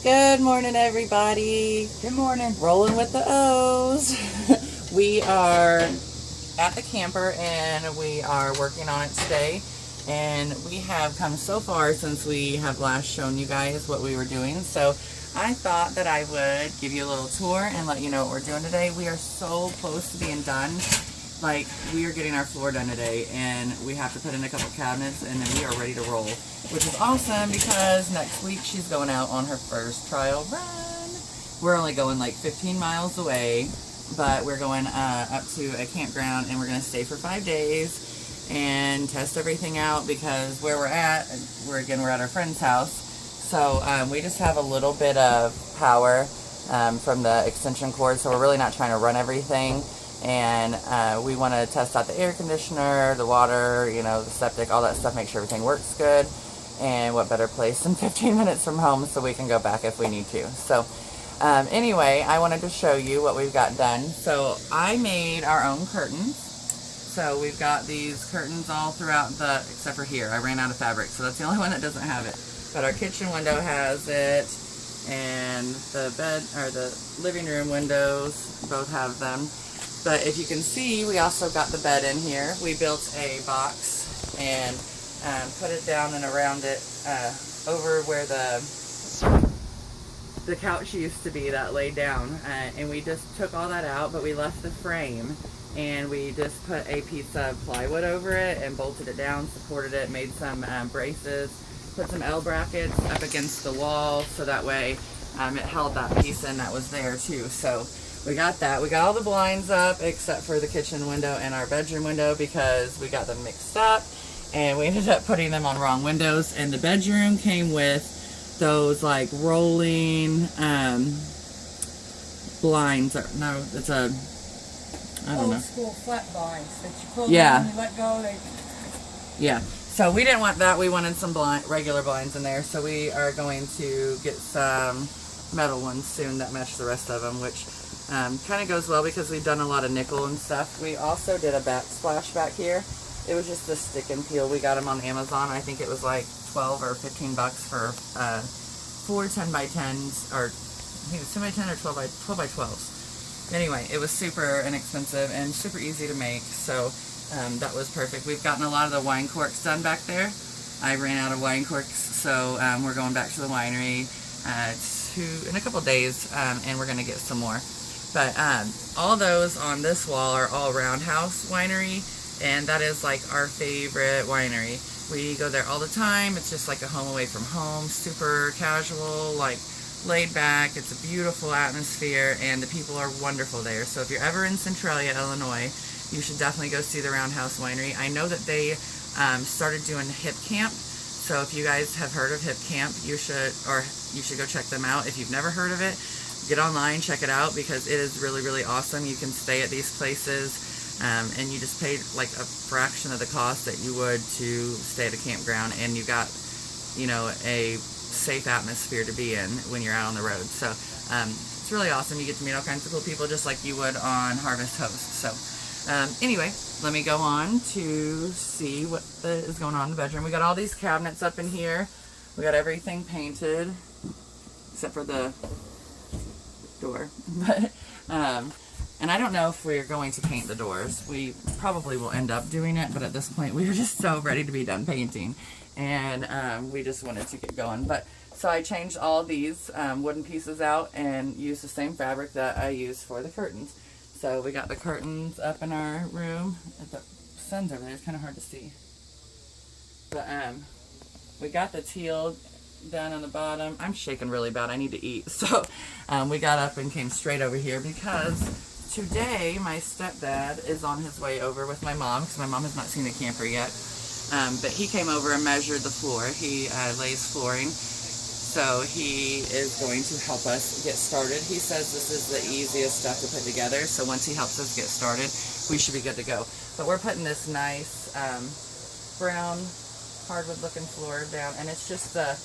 Good morning, everybody. Good morning. Rolling with the O's. We are at the camper and we are working on it today. And we have come so far since we have last shown you guys what we were doing. So I thought that I would give you a little tour and let you know what we're doing today. We are so close to being done. Like, we are getting our floor done today, and we have to put in a couple cabinets, and then we are ready to roll, which is awesome because next week she's going out on her first trial run. We're only going like 15 miles away, but we're going up to a campground, and we're going to stay for 5 days and test everything out because where we're at, we're at our friend's house, so we just have a little bit of power from the extension cord, so we're really not trying to run everything. And we want to test out the air conditioner, the water, you know, the septic, all that stuff, make sure everything works good. And what better place than 15 minutes from home so we can go back if we need to. So anyway, I wanted to show you what we've got done. So I made our own curtains. So we've got these curtains all throughout except for here. I ran out of fabric, so that's the only one that doesn't have it. But our kitchen window has it, and the bed, or the living room windows both have them. But if you can see, we also got the bed in here. We built a box and put it down and around it over where the couch used to be that laid down. And we just took all that out, but we left the frame. And we just put a piece of plywood over it and bolted it down, supported it, made some braces, put some L brackets up against the wall so that way it held that piece in that was there too. So we got that. We got all the blinds up except for the kitchen window and our bedroom window because we got them mixed up and we ended up putting them on wrong windows. And the bedroom came with those like rolling blinds. No, it's a, I don't know. Old school flat blinds that you pull Yeah. down and you let go. Yeah. So we didn't want that. We wanted some regular blinds in there. So we are going to get some metal ones soon that match the rest of them, which kind of goes well because we've done a lot of nickel and stuff. We also did a backsplash back here. It was just a stick and peel. We got them on Amazon. I think it was like 12 or 15 bucks for 4 10 by 10s, or I think it was 10 by 10 or 12 by 12s. Anyway, it was super inexpensive and super easy to make, so that was perfect. We've gotten a lot of the wine corks done back there. I ran out of wine corks, so we're going back to the winery in a couple days, and we're going to get some more. But all those on this wall are all Roundhouse Winery, and that is like our favorite winery. We go there all the time. It's just like a home away from home, super casual, like laid back. It's a beautiful atmosphere, and the people are wonderful there. So if you're ever in Centralia, Illinois, you should definitely go see the Roundhouse Winery. I know that they started doing Hip Camp, so if you guys have heard of Hip Camp, you should go check them out. If you've never heard of it, get online, check it out, because it is really, really awesome. You can stay at these places, and you just pay like a fraction of the cost that you would to stay at a campground, and you got, you know, a safe atmosphere to be in when you're out on the road. So it's really awesome. You get to meet all kinds of cool people just like you would on Harvest Host. So anyway, let me go on to see what is going on in the bedroom. We got all these cabinets up in here. We got everything painted except for the door. But and I don't know if we're going to paint the doors. We probably will end up doing it, but at this point we were just so ready to be done painting, and we just wanted to get going. But so I changed all these wooden pieces out and used the same fabric that I used for the curtains. So we got the curtains up in our room. The sun's over there, it's kind of hard to see. But we got the teal down on the bottom. I'm shaking really bad, I need to eat. So we got up and came straight over here because today my stepdad is on his way over with my mom, because my mom has not seen the camper yet. But he came over and measured the floor. He lays flooring, so he is going to help us get started. He says this is the easiest stuff to put together, so once he helps us get started, we should be good to go. But we're putting this nice brown hardwood looking floor down, and it's just the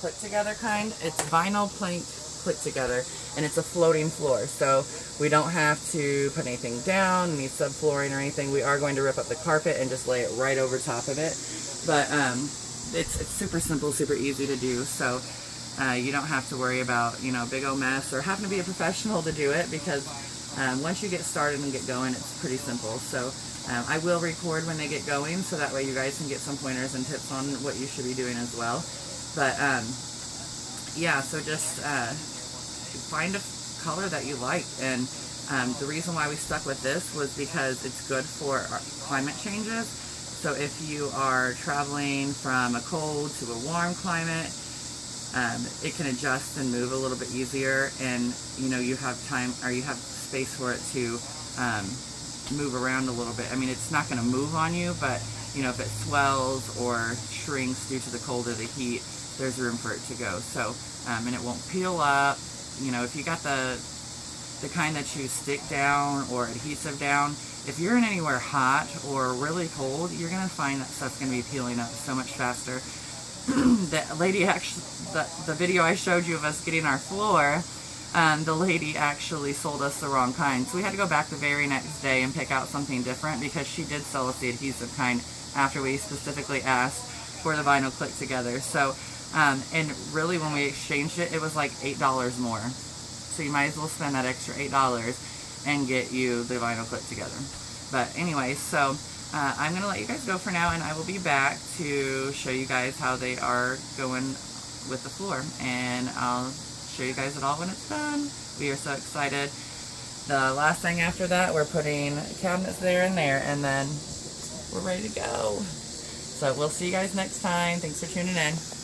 click together kind. It's vinyl plank click together, and it's a floating floor, so we don't have to put anything down, any subflooring or anything. We are going to rip up the carpet and just lay it right over top of it, but it's super simple, super easy to do. So you don't have to worry about, you know, a big old mess or having to be a professional to do it, because once you get started and get going, it's pretty simple. So I will record when they get going, so that way you guys can get some pointers and tips on what you should be doing as well. But yeah, so just find a color that you like. And the reason why we stuck with this was because it's good for climate changes. So if you are traveling from a cold to a warm climate, it can adjust and move a little bit easier, and you know, you have time, or you have space for it to move around a little bit. I mean, it's not going to move on you, but you know, if it swells or shrinks due to the cold or the heat, there's room for it to go. So and it won't peel up. You know, if you got the kind that you stick down or adhesive down, if you're in anywhere hot or really cold, you're going to find that stuff's going to be peeling up so much faster. The lady actually, the video I showed you of us getting our floor, the lady actually sold us the wrong kind. So we had to go back the very next day and pick out something different, because she did sell us the adhesive kind after we specifically asked for the vinyl click together. So, and really when we exchanged it, it was like $8 more. So you might as well spend that extra $8 and get you the vinyl clip together. But anyway, so I'm going to let you guys go for now, and I will be back to show you guys how they are going with the floor. And I'll show you guys it all when it's done. We are so excited. The last thing after that, we're putting cabinets there and there, and then we're ready to go. So we'll see you guys next time. Thanks for tuning in.